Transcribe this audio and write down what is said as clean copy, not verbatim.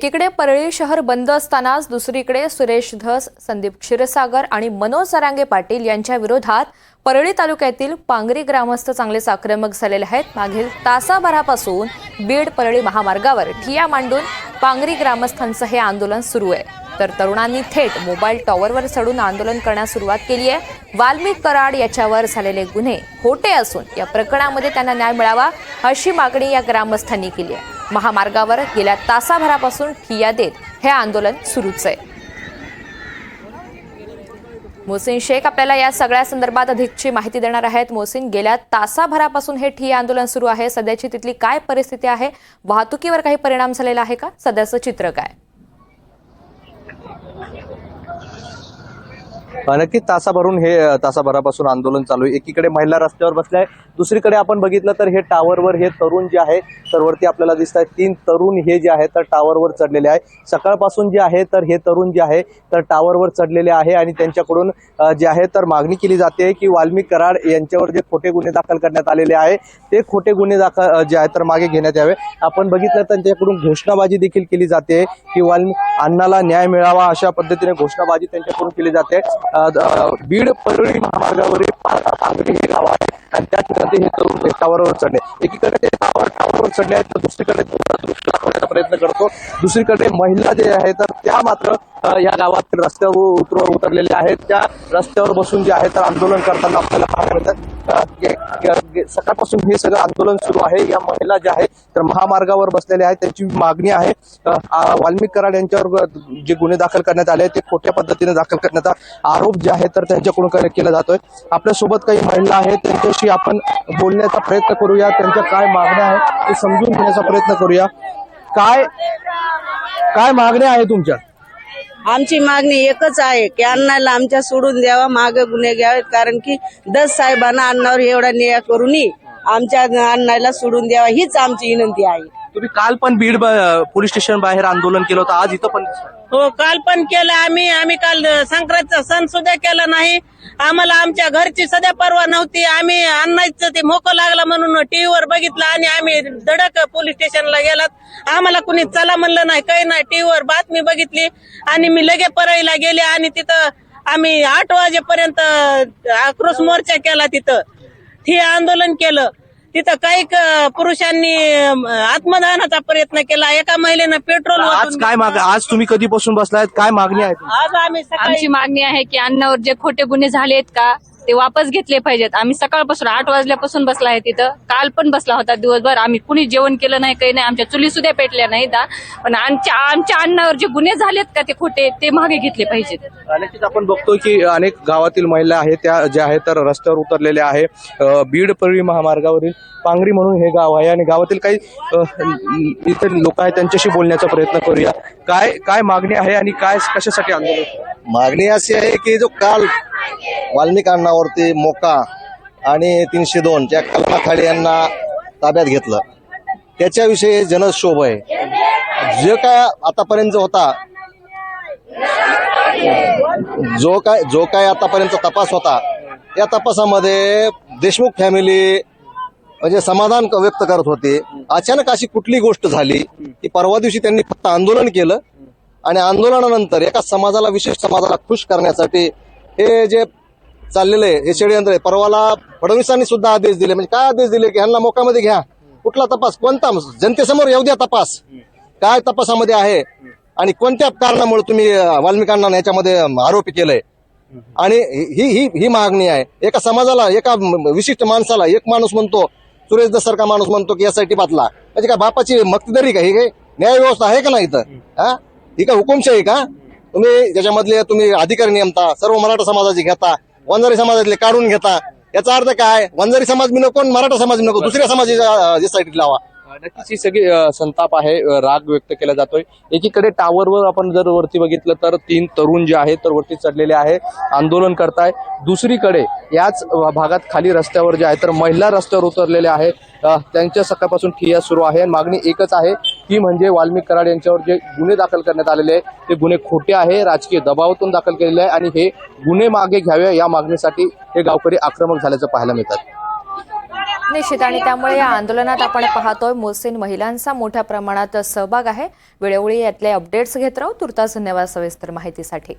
एकीकडे परळी शहर बंद असतानाच दुसरीकडे सुरेश धस, संदीप क्षीरसागर आणि मनोज सरांगे पाटील यांच्या विरोधात परळी तालुक्यातील पांगरी ग्रामस्थ चांगलेच आक्रमक झालेले आहेत। मागील तासाभरापासून बीड परळी महामार्गावर ठिय्या मांडून पांगरी ग्रामस्थांचं हे आंदोलन सुरू आहे। तर तरुणांनी थेट मोबाईल टॉवरवर चढून आंदोलन करण्यास सुरुवात केली आहे। वाल्मिक कराड याच्यावर झालेले गुन्हे खोटे असून या प्रकरणामध्ये त्यांना न्याय मिळावा अशी मागणी या ग्रामस्थांनी केली आहे। महामार्गावर गेल्या तासाभरापासून ठिय्या देत हे आंदोलन सुरूच आहे। मोहसिन शेख आपल्याला या सगळ्या संदर्भात अधिकची माहिती देणार आहेत। मोहसिन, गेल्या तासाभरापासून हे ठिय्या आंदोलन सुरू आहे, सध्याची तिथली काय परिस्थिती आहे? वाहतुकीवर काही परिणाम झालेला आहे का? सध्याचं चित्र काय? नक्कीच तासाभरापासून आंदोलन चालू आहे। एकीकडे महिला रस्त्यावर बसल्या आहे, दुसरीकडे आपण बघितलं तर हे टावरवर हे तरुण जे आहे तर वरती आपल्याला दिसत आहेत 3 तरुण हे जे आहे तर टावरवर चढलेले आहे। सकाळपासून जे आहे तर हे तरुण जे आहे तर टावरवर चढलेले आहे आणि त्यांच्याकडून जे आहे तर मागणी केली जाते की वाल्मिक कराड यांच्यावर जे खोटे गुन्हे दाखल करण्यात आलेले आहे ते खोटे गुन्हे दाखल जे आहे तर मागे घेण्यात यावे। आपण बघितलं तर त्यांच्याकडून घोषणाबाजी देखील केली जाते की अण्णाला न्याय मिळावा अशा पद्धतीने घोषणाबाजी त्यांच्याकडून केली जाते। बीड परळी महामार्गावरील पांगरी हे गाव आहे आणि त्या ठिकाणी हे तरुण टावरवर चढले। एकीकडे ते टावरवर चढले आहेत तर दुसरीकडे दृश्य दाखवण्याचा प्रयत्न करतो। दुसरीकडे महिला जे आहे तर त्या मात्र या गावातील रस्त्यावर उतरलेले आहेत। त्या रस्त्यावर बसून जे आहे तर आंदोलन करताना आपल्याला पाहायला मिळतात। सकाळपासून हे सगळं आंदोलन सुरू आहे। या महिला ज्या आहेत तर महामार्गावर बसलेल्या आहेत, त्यांची मागणी आहे वाल्मिक कराड यांच्यावर जे गुन्हे दाखल करण्यात आले ते खोट्या पद्धतीने दाखल करण्याचा आरोप जे आहे तर त्यांच्याकडून केला जातोय। आपल्यासोबत काही महिला आहेत, त्यांच्याशी आपण बोलण्याचा प्रयत्न करूया, त्यांच्या काय मागण्या आहेत ते समजून घेण्याचा प्रयत्न करूया। काय मागण्या आहे तुमच्या? आमची मागणी एकच आहे की अण्णाला आमच्या सोडून द्यावा, मागे गुन्हे घ्यावेत, कारण की दस साहेबांना अण्णावर एवढा न्याय करूनही आमच्या अण्णाला सोडून द्यावा हीच आमची विनंती आहे। तुम्ही काल पण बीड पोलीस स्टेशन बाहेर आंदोलन केलं होतं, आज इथं पण? हो, काल पण केलं आम्ही काल संक्रांतचा सण सुद्धा केला नाही। आम्हाला आमच्या घरची सध्या परवा नव्हती। आम्ही अण्णाचं ते मोकं लागला म्हणून टीव्हीवर बघितलं आणि आम्ही धडक पोलीस स्टेशनला गेलात। आम्हाला कुणी चला म्हणलं नाही, काही नाही। टीव्हीवर बातमी बघितली आणि मी लगे परळीला गेले आणि तिथं आम्ही 8 वाजेपर्यंत आक्रोश मोर्चा केला। तिथं हे आंदोलन केलं। तिथं काही पुरुषांनी आत्मदहनाचा प्रयत्न केला। एका महिलेनं पेट्रोल आज तुम्ही कधीपासून बसलायत? काय मागणी आहे? आज आमची मागणी आहे की अण्णावर जे खोटे गुन्हे झालेत का ते वापस घेतले पाहिजेत। आम्ही सकाळपासून 8 वाजल्यापासून बसला आहे तिथं। काल पण बसला होता दिवसभर। आम्ही कुणी जेवण केलं नाही, काही नाही, आमच्या चुली सुद्धा पेटल्या नाहीत। पण आमच्या अण्णावर जे गुन्हे झालेत का ते खोटे ते मागे घेतले पाहिजेत। नक्कीच आपण बघतोय की अनेक गावातील महिला आहेत त्या ज्या आहेत तर रस्त्यावर उतरलेल्या आहे। बीड परळी महामार्गावरील पांगरी म्हणून हे गाव आहे आणि गावातील काही इथे लोक आहेत त्यांच्याशी बोलण्याचा प्रयत्न करूया। काय मागणी आहे आणि काय कशासाठी आंदोलन? मागणी अशी आहे की जो काल वाल्मिक अण्णावरती मोका आणि 302 च्या कलमाखाली यांना ताब्यात घेतलं त्याच्याविषयी जनक्षोभ आहे। जे काय आतापर्यंत होता जो काय आतापर्यंत तपास होता या तपासामध्ये देशमुख फॅमिली म्हणजे समाधान व्यक्त करत होते। अचानक अशी कुठली गोष्ट झाली की परवा दिवशी त्यांनी फक्त आंदोलन केलं आणि आंदोलनानंतर एका समाजाला विशेष समाजाला खुश करण्यासाठी हे जे चाललेलं आहे हे षडयंत्र आहे। परवाला फडणवीसांनी सुद्धा आदेश दिले, म्हणजे काय आदेश दिले की ह्यांना मोकामध्ये घ्या, कुठला तपास, कोणता, जनतेसमोर येऊ द्या तपास, काय तपासामध्ये आहे आणि कोणत्या कारणामुळे तुम्ही वाल्मिकांना याच्यामध्ये आरोपी केलंय। आणि ही मागणी आहे एका समाजाला, एका विशिष्ट माणसाला। एक माणूस म्हणतो, सुरेश दस सारखा माणूस म्हणतो की यासाठी पातला, म्हणजे काय बापाची मक्तेदारी का? ही काय न्याय व्यवस्था आहे का नाही इथं? ही काय हुकुमशाही का? तुम्ही ज्याच्यामधले तुम्ही अधिकारी नेमता, सर्व मराठा समाजाची घेता, वंजारी समाजातले काढून घेता, याचा अर्थ काय? वंजारी समाज मी नको, मराठा समाज नको, दुसऱ्या समाजाची लावा। नक्कीच ही सगळी संताप आहे, राग व्यक्त केला जातोय। एकीकडे टावरवर आपण जर वरती बघितलं तर 3 तरुण जे आहेत तर वरती चढलेले आहे, आंदोलन करताय। दुसरीकडे याच भागात खाली रस्त्यावर जे आहे तर महिला रस्त्यावर उतरलेले आहेत, त्यांच्या सकाळपासून ठिय्या सुरू आहे। मागणी एकच आहे ती म्हणजे वाल्मिक कराड यांच्यावर जे गुन्हे दाखल करण्यात आलेले आहे ते गुन्हे खोटे आहे, राजकीय दबावातून दाखल केलेले आहे आणि हे गुन्हे मागे घ्यावे या मागणीसाठी हे गावकरी आक्रमक झाल्याचं पाहायला मिळतात। निश्चित आणि त्यामुळे या आंदोलनात आपण पाहतोय मुस्लिम महिलांचा मोठ्या प्रमाणात सहभाग आहे. वेळोवेळी यातले अपडेट्स घेत राहू. तुर्तास धन्यवाद सविस्तर माहितीसाठी.